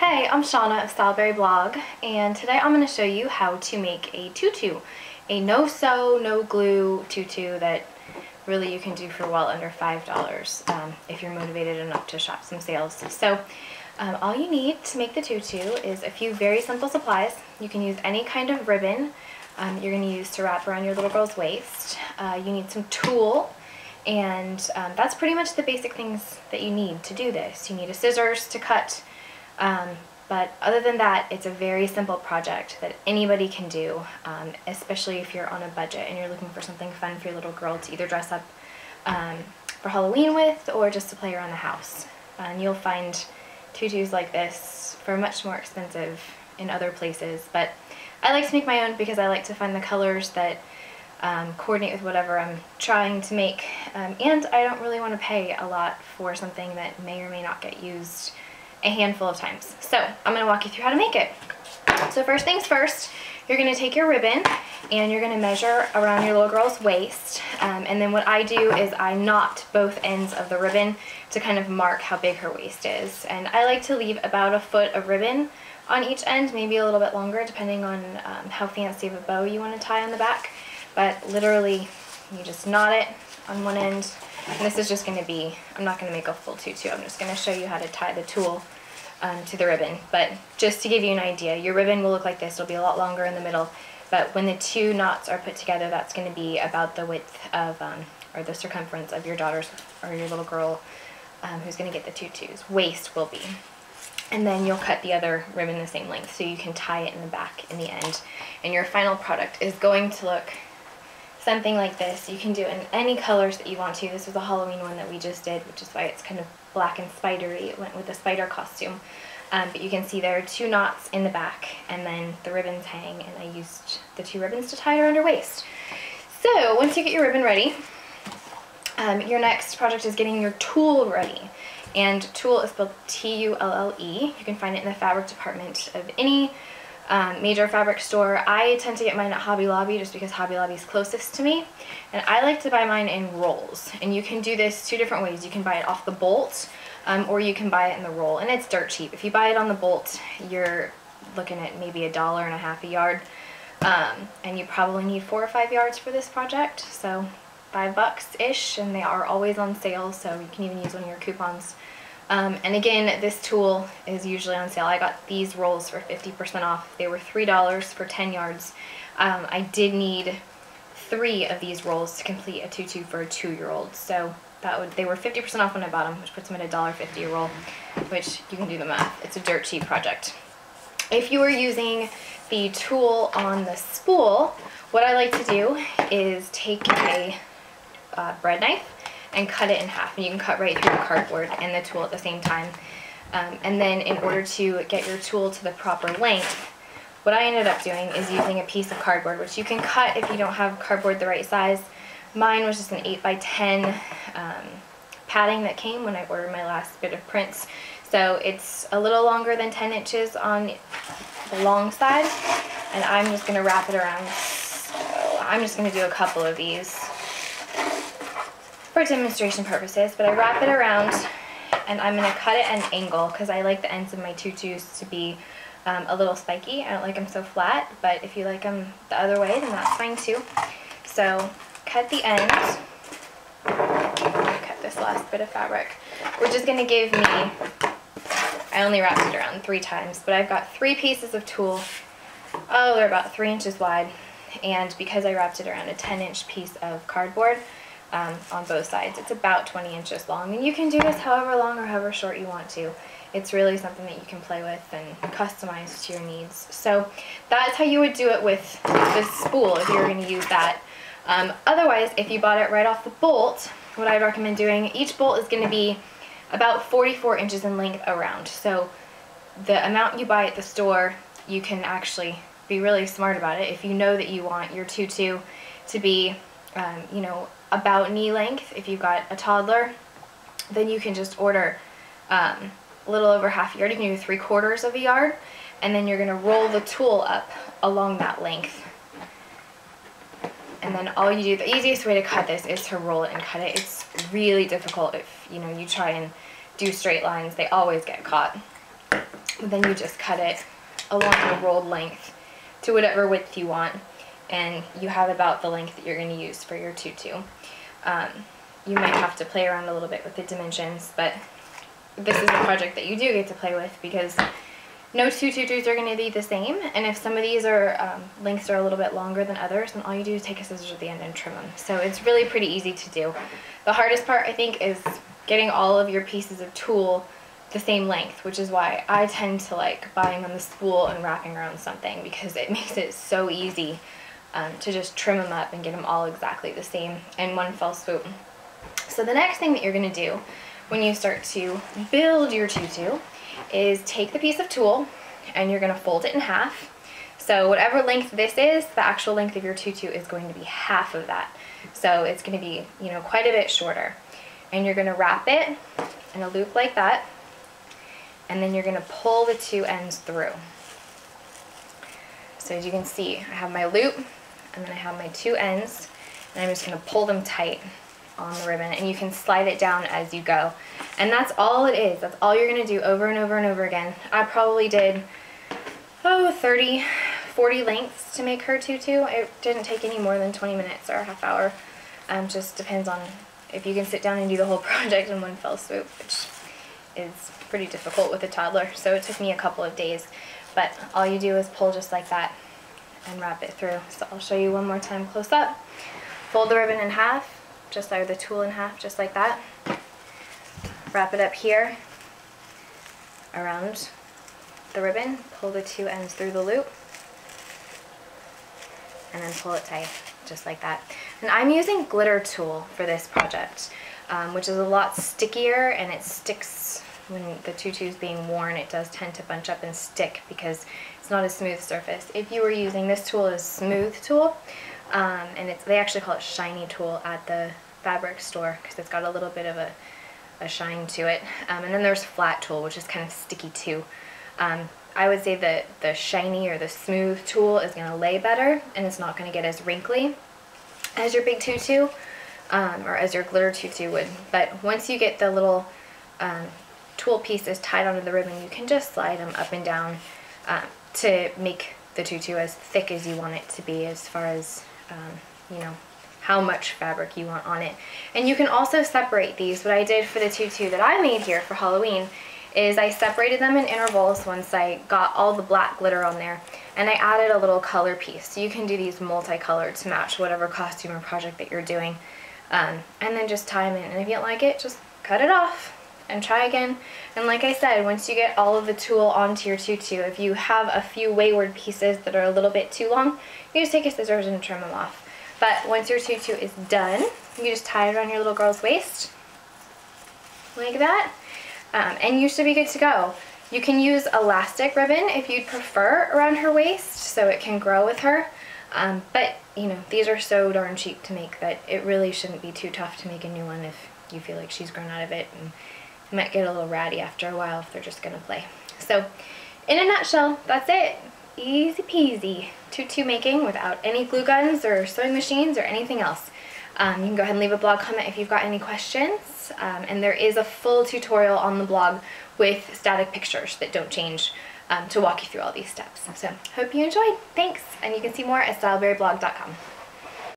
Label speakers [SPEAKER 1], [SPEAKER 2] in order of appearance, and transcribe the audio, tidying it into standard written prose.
[SPEAKER 1] Hey, I'm Shauna of styleberryBLOG, and today I'm going to show you how to make a tutu, a no-sew, no-glue tutu that really you can do for well under $5 if you're motivated enough to shop some sales. So all you need to make the tutu is a few very simple supplies. You can use any kind of ribbon you're going to use to wrap around your little girl's waist. You need some tulle, and that's pretty much the basic things that you need to do this. You need a scissors to cut. But other than that, it's a very simple project that anybody can do, especially if you're on a budget and you're looking for something fun for your little girl to either dress up for Halloween with or just to play around the house. And you'll find tutus like this for much more expensive in other places, but I like to make my own because I like to find the colors that coordinate with whatever I'm trying to make, and I don't really want to pay a lot for something that may or may not get used a handful of times. So I'm going to walk you through how to make it. So first things first, you're going to take your ribbon and you're going to measure around your little girl's waist, and then what I do is I knot both ends of the ribbon to kind of mark how big her waist is. And I like to leave about a foot of ribbon on each end, maybe a little bit longer depending on how fancy of a bow you want to tie on the back. But literally you just knot it on one end. And this is just going to be, I'm not going to make a full tutu, I'm just going to show you how to tie the tulle to the ribbon. But just to give you an idea, your ribbon will look like this. It'll be a lot longer in the middle, but when the two knots are put together, that's going to be about the width of, or the circumference of your daughter's, or your little girl who's going to get the tutu's waist will be. And then you'll cut the other ribbon the same length so you can tie it in the back in the end. And your final product is going to look something like this. You can do it in any colors that you want to. This was a Halloween one that we just did, which is why it's kind of black and spidery. It went with the spider costume. But you can see there are two knots in the back, and then the ribbons hang, and I used the two ribbons to tie it around her waist. So once you get your ribbon ready, your next project is getting your tulle ready. And tulle is spelled T-U-L-L-E. You can find it in the fabric department of any major fabric store. I tend to get mine at Hobby Lobby just because Hobby Lobby is closest to me, and I like to buy mine in rolls. And you can do this two different ways. You can buy it off the bolt, or you can buy it in the roll, and it's dirt cheap. If you buy it on the bolt, you're looking at maybe $1.50 a yard, and you probably need 4 or 5 yards for this project, so $5-ish, and they are always on sale, so you can even use one of your coupons. And again, this tulle is usually on sale. I got these rolls for 50% off. They were $3 for 10 yards. I did need 3 of these rolls to complete a tutu for a 2-year-old. So they were 50% off when I bought them, which puts them at $1.50 a roll, which you can do the math. It's a dirt cheap project. If you are using the tulle on the spool, what I like to do is take a bread knife and cut it in half, and you can cut right through the cardboard and the tulle at the same time. And then in order to get your tulle to the proper length, what I ended up doing is using a piece of cardboard, which you can cut if you don't have cardboard the right size. Mine was just an 8x10 padding that came when I ordered my last bit of prints. So it's a little longer than 10 inches on the long side, and I'm just going to wrap it around. So I'm just going to do a couple of these for demonstration purposes, but I wrap it around and I'm going to cut it at an angle because I like the ends of my tutus to be a little spiky. I don't like them so flat, but if you like them the other way, then that's fine too. So cut the ends. Cut this last bit of fabric, which is going to give me, I only wrapped it around 3 times, but I've got 3 pieces of tulle. Oh, they're about 3 inches wide, and because I wrapped it around a 10-inch piece of cardboard, on both sides, it's about 20 inches long, and you can do this however long or however short you want to. It's really something that you can play with and customize to your needs. So that's how you would do it with this spool if you were going to use that. Otherwise, if you bought it right off the bolt, what I recommend doing, each bolt is going to be about 44 inches in length around. So the amount you buy at the store, you can actually be really smart about it. If you know that you want your tutu to be, you know, about knee length, if you've got a toddler, then you can just order a little over half a yard. You can do 3/4 of a yard, and then you're going to roll the tulle up along that length. And then all you do, the easiest way to cut this is to roll it and cut it. It's really difficult if you try and do straight lines. They always get caught. then you just cut it along the rolled length to whatever width you want, and you have about the length that you're going to use for your tutu. You might have to play around a little bit with the dimensions, but this is a project that you do get to play with, because No-Sew TuTus are going to be the same, and if some of these are lengths are a little bit longer than others, then all you do is take a scissors at the end and trim them. So it's really pretty easy to do. The hardest part, I think, is getting all of your pieces of tulle the same length, which is why I tend to like buying on the spool and wrapping around something, because it makes it so easy to just trim them up and get them all exactly the same in one fell swoop. So the next thing that you're going to do when you start to build your tutu is take the piece of tulle and you're going to fold it in half. So whatever length this is, the actual length of your tutu is going to be half of that. So it's going to be, you know, quite a bit shorter. And you're going to wrap it in a loop like that, and then you're going to pull the two ends through. So as you can see, I have my loop, and then I have my two ends, and I'm just going to pull them tight on the ribbon, and you can slide it down as you go. And that's all it is. That's all you're going to do over and over and over again. I probably did, 30, 40 lengths to make her tutu. It didn't take any more than 20 minutes or a half hour. Just depends on if you can sit down and do the whole project in one fell swoop, which is pretty difficult with a toddler. So it took me a couple of days. But all you do is pull just like that and wrap it through. So I'll show you one more time close up. Fold the ribbon in half, just like the tulle in half, just like that. Wrap it up here around the ribbon, pull the two ends through the loop, and then pull it tight, just like that. And I'm using glitter tulle for this project, which is a lot stickier, and it sticks when the tutu is being worn. It does tend to bunch up and stick because it's not a smooth surface. If you were using this tulle as smooth tulle, and they actually call it shiny tulle at the fabric store because it's got a little bit of a shine to it. And then there's flat tulle, which is kind of sticky too. I would say that the shiny or the smooth tulle is going to lay better, and it's not going to get as wrinkly as your big tutu, or as your glitter tutu would. But once you get the little tulle pieces tied onto the ribbon, you can just slide them up and down to make the tutu as thick as you want it to be, as far as you know, how much fabric you want on it. And you can also separate these. What I did for the tutu that I made here for Halloween is I separated them in intervals once I got all the black glitter on there, and I added a little color piece. So you can do these multicolored to match whatever costume or project that you're doing, and then just tie them in. And if you don't like it, just cut it off and try again. And like I said, once you get all of the tulle onto your tutu, if you have a few wayward pieces that are a little bit too long, you just take a scissors and trim them off. But once your tutu is done, you just tie it around your little girl's waist, like that, and you should be good to go. You can use elastic ribbon if you'd prefer around her waist, so it can grow with her. But, you know, these are so darn cheap to make that it really shouldn't be too tough to make a new one if you feel like she's grown out of it, and it might get a little ratty after a while if they're just going to play. So, in a nutshell, that's it. Easy peasy tutu making without any glue guns or sewing machines or anything else. You can go ahead and leave a blog comment if you've got any questions, and there is a full tutorial on the blog with static pictures that don't change to walk you through all these steps. So hope you enjoyed. Thanks, and you can see more at styleberryblog.com.